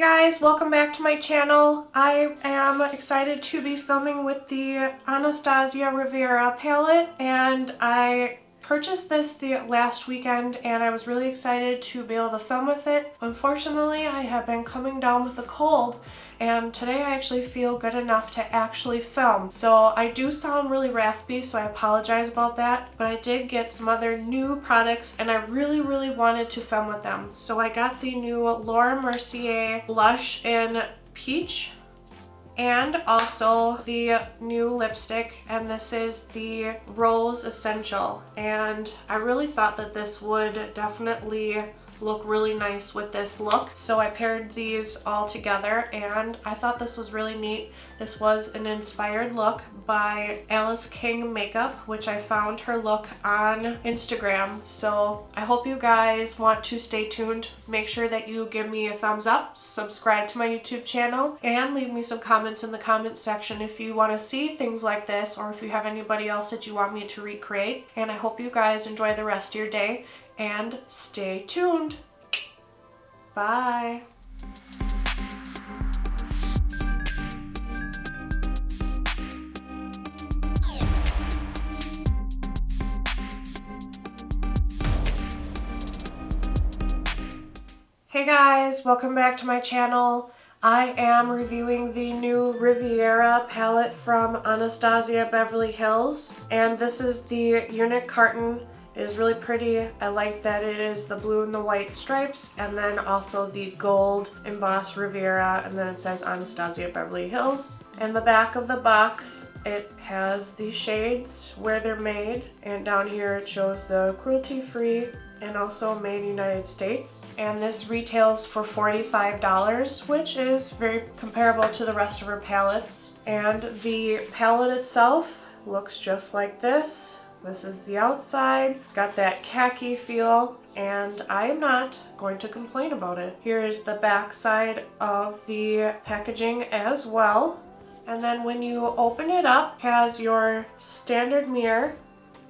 Hey guys, welcome back to my channel. I am excited to be filming with the Anastasia Riviera palette, and I purchased this the last weekend and I was really excited to be able to film with it. Unfortunately, I have been coming down with a cold and today I actually feel good enough to actually film. So I do sound really raspy, so I apologize about that, but I did get some other new products and I really wanted to film with them. So I got the new Mercier blush in peach, and also the new lipstick, and this is the Rose Essential, and I really thought that this would definitely look really nice with this look, so I paired these all together and I thought this was really neat. This was an inspired look by Alice King Makeup, which I found her look on Instagram, so I hope you guys want to stay tuned. Make sure that you give me a thumbs up, subscribe to my YouTube channel, and leave me some comments in the comments section if you want to see things like this or if you have anybody else that you want me to recreate. And I hope you guys enjoy the rest of your day and stay tuned. Bye. Hey guys, welcome back to my channel. I am reviewing the new Riviera palette from Anastasia Beverly Hills, and this is the unit carton. It is really pretty. I like that it is the blue and the white stripes, and then also the gold embossed Riviera, and then it says Anastasia Beverly Hills. And the back of the box, it has the shades, where they're made, and down here it shows the cruelty-free and also made United States. And this retails for $45, which is very comparable to the rest of her palettes. And the palette itself looks just like this. This is the outside. It's got that khaki feel, and I am not going to complain about it. Here is the back side of the packaging as well. And then when you open it up, it has your standard mirror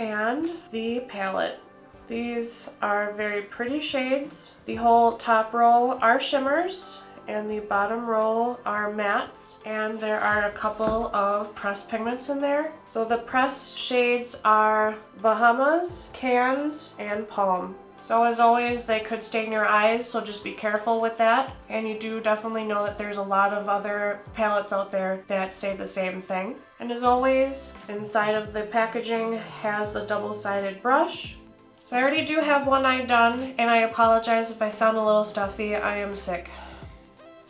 and the palette. These are very pretty shades. The whole top row are shimmers, and the bottom row are mattes, and there are a couple of pressed pigments in there. So the pressed shades are Bahamas, Cannes, and Palm. So as always, they could stain your eyes, so just be careful with that. And you do definitely know that there's a lot of other palettes out there that say the same thing. And as always, inside of the packaging has the double-sided brush. So I already do have one eye done, and I apologize if I sound a little stuffy. I am sick.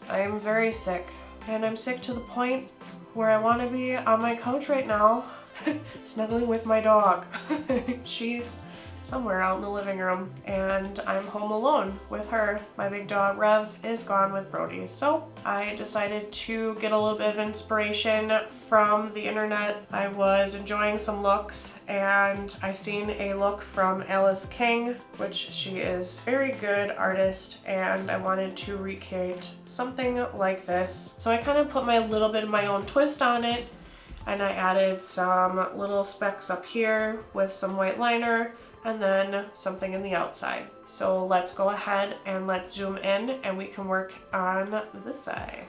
I am very sick, and I'm sick to the point where I want to be on my couch right now snuggling with my dog. She's somewhere out in the living room and I'm home alone with her. My big dog Rev is gone with Brody, so I decided to get a little bit of inspiration from the internet. I was enjoying some looks and I seen a look from Alice King, which she is a very good artist, and I wanted to recreate something like this. So I kind of put my little bit of my own twist on it, and I added some little specks up here with some white liner and then something in the outside. So let's go ahead and let's zoom in and we can work on this eye.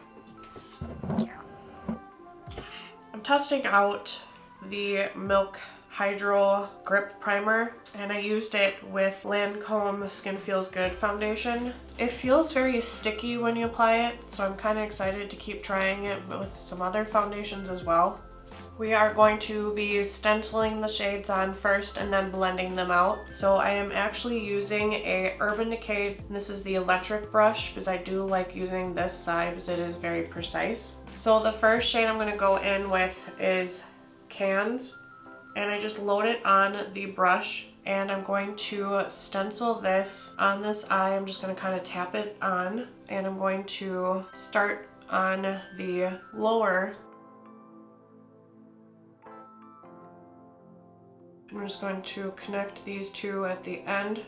I'm testing out the Milk Hydro Grip Primer, and I used it with Lancome Skin Feels Good foundation. It feels very sticky when you apply it, so I'm kind of excited to keep trying it with some other foundations as well. We are going to be stenciling the shades on first and then blending them out. So I am actually using a Urban Decay, and this is the electric brush because I do like using this side because it is very precise. So the first shade I'm going to go in with is Cannes, and I just load it on the brush, and I'm going to stencil this on this eye. I'm just going to kind of tap it on, and I'm going to start on the lower. I'm just going to connect these two at the end.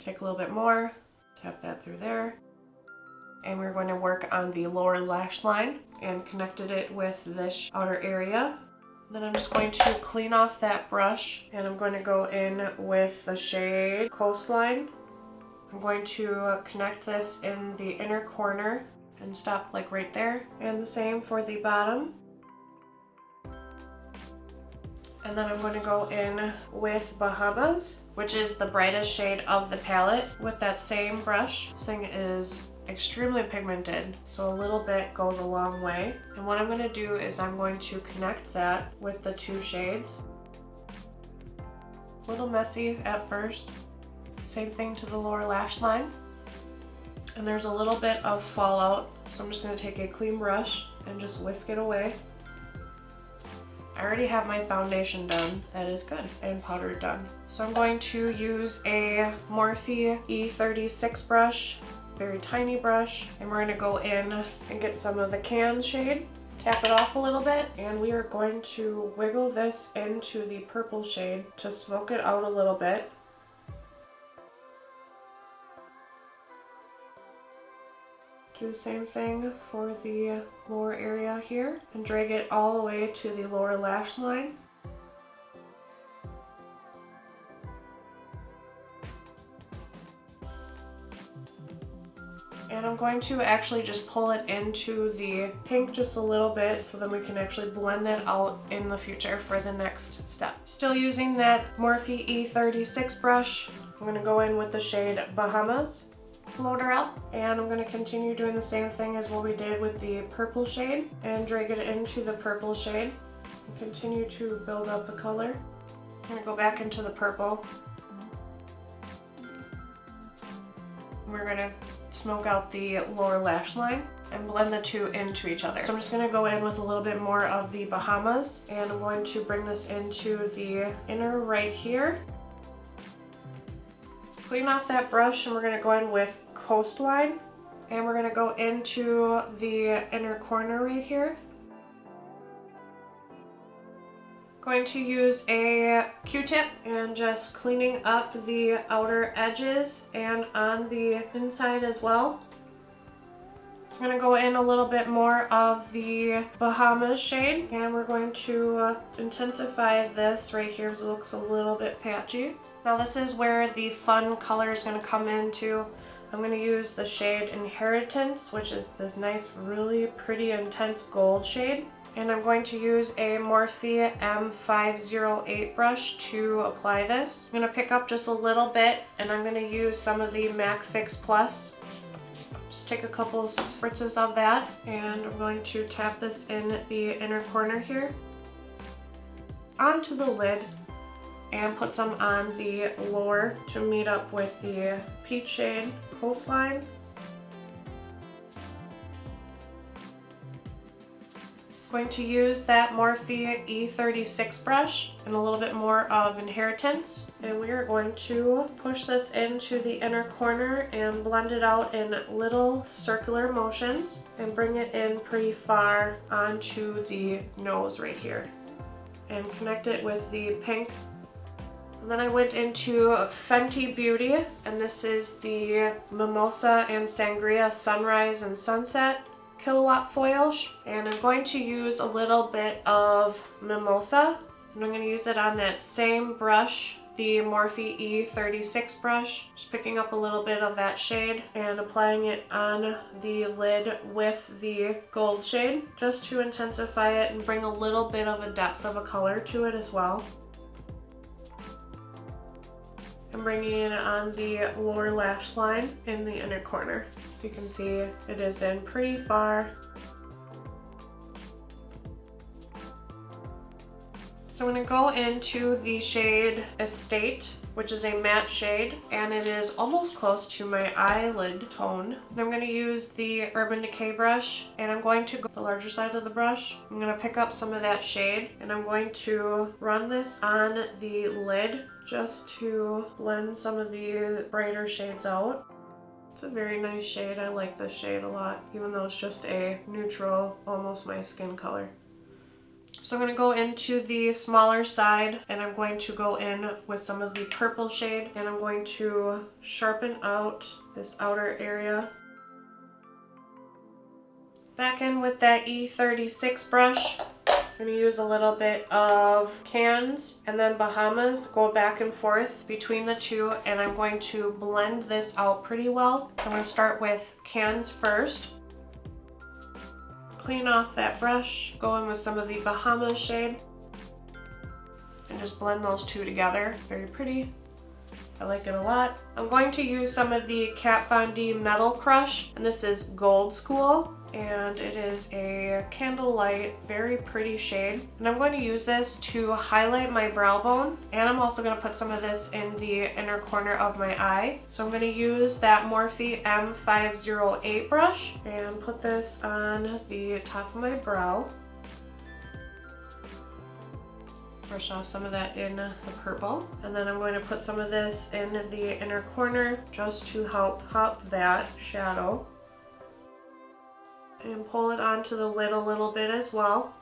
Take a little bit more, tap that through there. And we're going to work on the lower lash line and connected it with this outer area. Then I'm just going to clean off that brush, and I'm going to go in with the shade Coastline I'm going to connect this in the inner corner and stop like right there. And the same for the bottom. And then I'm going to go in with Bahamas, which is the brightest shade of the palette, with that same brush. This thing is extremely pigmented, so a little bit goes a long way. And what I'm going to do is I'm going to connect that with the two shades. A little messy at first. Same thing to the lower lash line. And there's a little bit of fallout, so I'm just going to take a clean brush and just whisk it away. I already have my foundation done, that is good, and powder done. So I'm going to use a Morphe E36 brush, very tiny brush, and we're going to go in and get some of the can shade, tap it off a little bit, and we are going to wiggle this into the purple shade to smoke it out a little bit. Do the same thing for the lower area here and drag it all the way to the lower lash line. And I'm going to actually just pull it into the pink just a little bit so then we can actually blend that out in the future for the next step. Still using that Morphe E36 brush, I'm going to go in with the shade Bahamas. Load her up, and I'm going to continue doing the same thing as what we did with the purple shade and drag it into the purple shade and continue to build up the color. I'm going to go back into the purple. We're going to smoke out the lower lash line and blend the two into each other. So I'm just going to go in with a little bit more of the Bahamas, and I'm going to bring this into the inner right here. Clean off that brush, and we're going to go in with Coastline, and we're going to go into the inner corner right here. Going to use a Q-tip and just cleaning up the outer edges and on the inside as well. So I'm going to go in a little bit more of the Bahamas shade, and we're going to intensify this right here because it looks a little bit patchy. Now this is where the fun color is going to come into. I'm going to use the shade Inheritance, which is this nice, really pretty, intense gold shade. And I'm going to use a Morphe M508 brush to apply this. I'm going to pick up just a little bit, and I'm going to use some of the MAC Fix Plus. Just take a couple spritzes of that, and I'm going to tap this in the inner corner here. Onto the lid, and put some on the lower to meet up with the peach shade Coastline. Going to use that Morphe E36 brush and a little bit more of Inheritance, and we are going to push this into the inner corner and blend it out in little circular motions and bring it in pretty far onto the nose right here and connect it with the pink. And then I went into Fenty Beauty, and this is the Mimosa and Sangria Sunrise and Sunset kilowatt foil, and I'm going to use a little bit of Mimosa, and I'm going to use it on that same brush, the Morphe E36 brush, just picking up a little bit of that shade and applying it on the lid with the gold shade just to intensify it and bring a little bit of a depth of a color to it as well. I'm bringing it on the lower lash line in the inner corner. So you can see it is in pretty far. So I'm going to go into the shade Estate, which is a matte shade, and it is almost close to my eyelid tone. And I'm going to use the Urban Decay brush, and I'm going to go to the larger side of the brush. I'm going to pick up some of that shade, and I'm going to run this on the lid just to blend some of the brighter shades out. It's a very nice shade. I like this shade a lot, even though it's just a neutral, almost my skin color. So I'm going to go into the smaller side, and I'm going to go in with some of the purple shade, and I'm going to sharpen out this outer area. Back in with that E36 brush. I'm I'm going to use a little bit of Cannes and then Bahamas, go back and forth between the two, and I'm going to blend this out pretty well. So I'm going to start with Cannes first. Clean off that brush, go in with some of the Bahamas shade, and just blend those two together. Very pretty. I like it a lot. I'm going to use some of the Kat Von D Metal Crush, and this is Gold Skool, and it is a candlelight, very pretty shade. And I'm going to use this to highlight my brow bone, and I'm also going to put some of this in the inner corner of my eye. So I'm going to use that Morphe M508 brush and put this on the top of my brow. Brush off some of that in the purple, and then I'm going to put some of this in the inner corner just to help pop that shadow, and pull it onto the lid a little bit as well.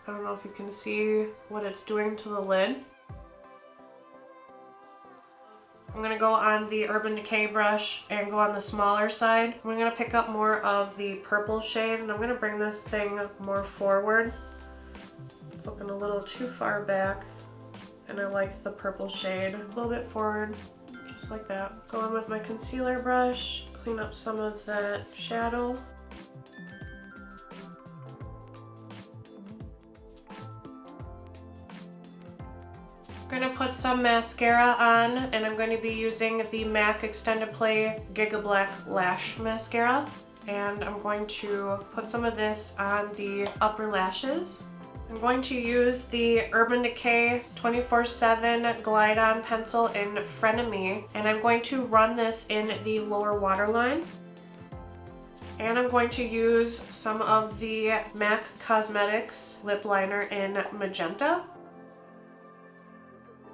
I don't know if you can see what it's doing to the lid. I'm going to go on the Urban Decay brush and go on the smaller side. I'm going to pick up more of the purple shade, and I'm going to bring this thing more forward. It's looking a little too far back, and I like the purple shade. A little bit forward, just like that. Go in with my concealer brush, clean up some of that shadow. I'm going to put some mascara on, and I'm going to be using the MAC Extended Play Gigablack Lash Mascara. And I'm going to put some of this on the upper lashes. I'm going to use the Urban Decay 24/7 Glide On Pencil in Frenemy, and I'm going to run this in the lower waterline. And I'm going to use some of the MAC Cosmetics lip liner in Magenta.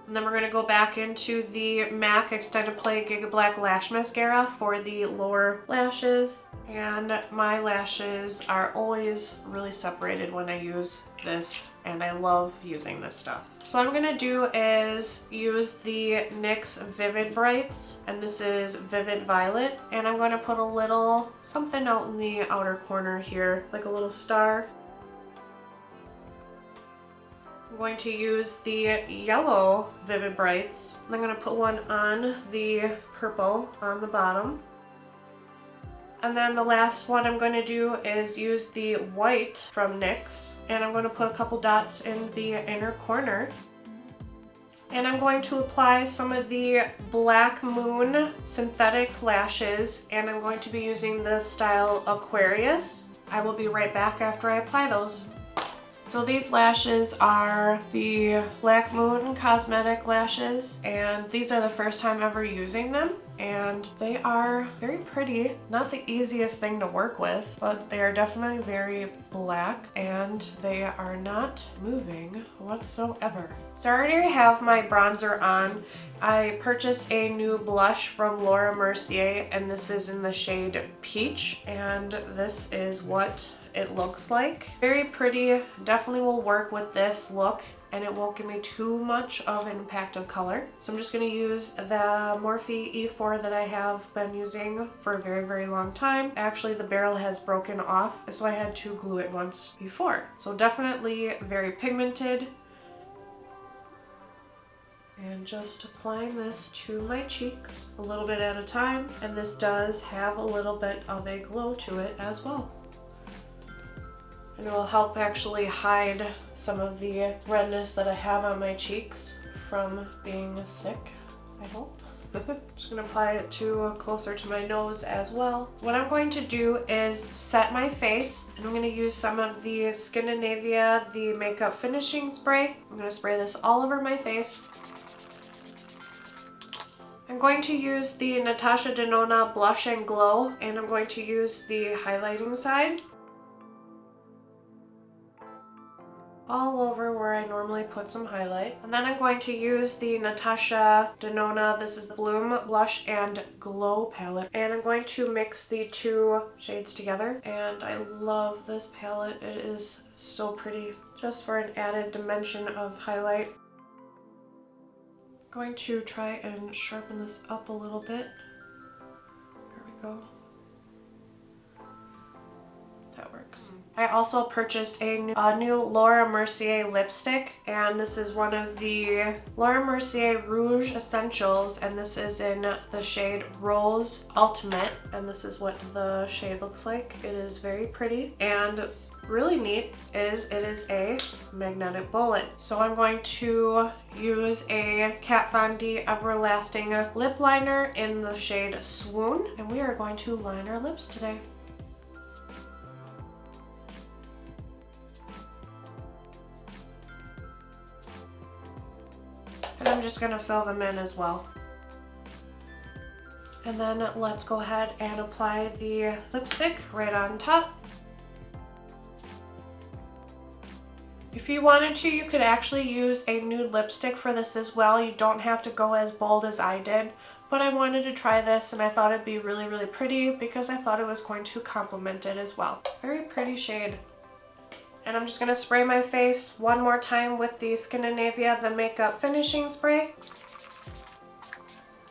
And then we're going to go back into the MAC Extended Play Gigablack Lash Mascara for the lower lashes. And my lashes are always really separated when I use this, and I love using this stuff. So what I'm going to do is use the NYX Vivid Brights, and this is Vivid Violet. And I'm going to put a little something out in the outer corner here, like a little star. I'm going to use the yellow Vivid Brights. And I'm going to put one on the purple on the bottom. And then the last one I'm going to do is use the white from NYX. And I'm going to put a couple dots in the inner corner. And I'm going to apply some of the Black Moon synthetic lashes. And I'm going to be using the style Aquarious. I will be right back after I apply those. So these lashes are the Black Moon cosmetic lashes, and these are the first time ever using them, and they are very pretty. Not the easiest thing to work with, but they are definitely very black, and they are not moving whatsoever. So I already have my bronzer on. I purchased a new blush from Laura Mercier, and this is in the shade Peach, and this is what it looks like. Very pretty, definitely will work with this look, and it won't give me too much of an impact of color. So I'm just going to use the Morphe E4 that I have been using for a very, very long time. Actually, the barrel has broken off, so I had to glue it once before. So definitely very pigmented. And just applying this to my cheeks a little bit at a time, and this does have a little bit of a glow to it as well. And it will help actually hide some of the redness that I have on my cheeks from being sick, I hope. Just gonna apply it to closer to my nose as well. What I'm going to do is set my face, and I'm gonna use some of the Skindinavia, the makeup finishing spray. I'm gonna spray this all over my face. I'm going to use the Natasha Denona Blush and Glow, and I'm going to use the highlighting side all over where I normally put some highlight. And then I'm going to use the Natasha Denona, this is the Bloom Blush and Glow palette, and I'm going to mix the two shades together. And I love this palette, it is so pretty, just for an added dimension of highlight. I'm going to try and sharpen this up a little bit. There we go. That works. works. I also purchased a new Laura Mercier lipstick, and this is one of the Laura Mercier Rouge Essentials, and this is in the shade Rose Ultimate, and this is what the shade looks like. It is very pretty, and really neat is it is a magnetic bullet. So I'm going to use a Kat Von D Everlasting lip liner in the shade Swoon, and we are going to line our lips today. And I'm just going to fill them in as well. And then let's go ahead and apply the lipstick right on top. If you wanted to, you could actually use a nude lipstick for this as well. You don't have to go as bold as I did, but I wanted to try this and I thought it'd be really, really pretty because I thought it was going to complement it as well. Very pretty shade. And I'm just going to spray my face one more time with the Skindinavia, the makeup finishing spray.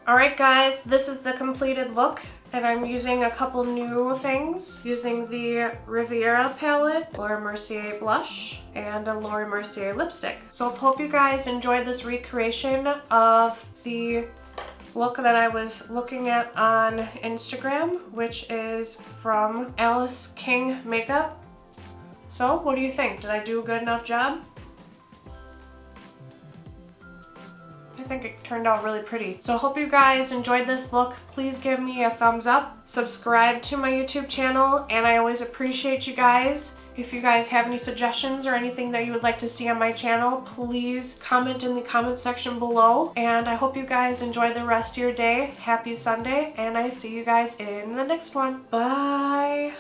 Alright guys, this is the completed look, and I'm using a couple new things, using the Riviera palette, Laura Mercier blush, and a Laura Mercier lipstick. So I hope you guys enjoyed this recreation of the look that I was looking at on Instagram, which is from Alice King Makeup. So, what do you think? Did I do a good enough job? I think it turned out really pretty. So I hope you guys enjoyed this look. Please give me a thumbs up, subscribe to my YouTube channel, and I always appreciate you guys. If you guys have any suggestions or anything that you would like to see on my channel, please comment in the comment section below. And I hope you guys enjoy the rest of your day. Happy Sunday, and I see you guys in the next one. Bye!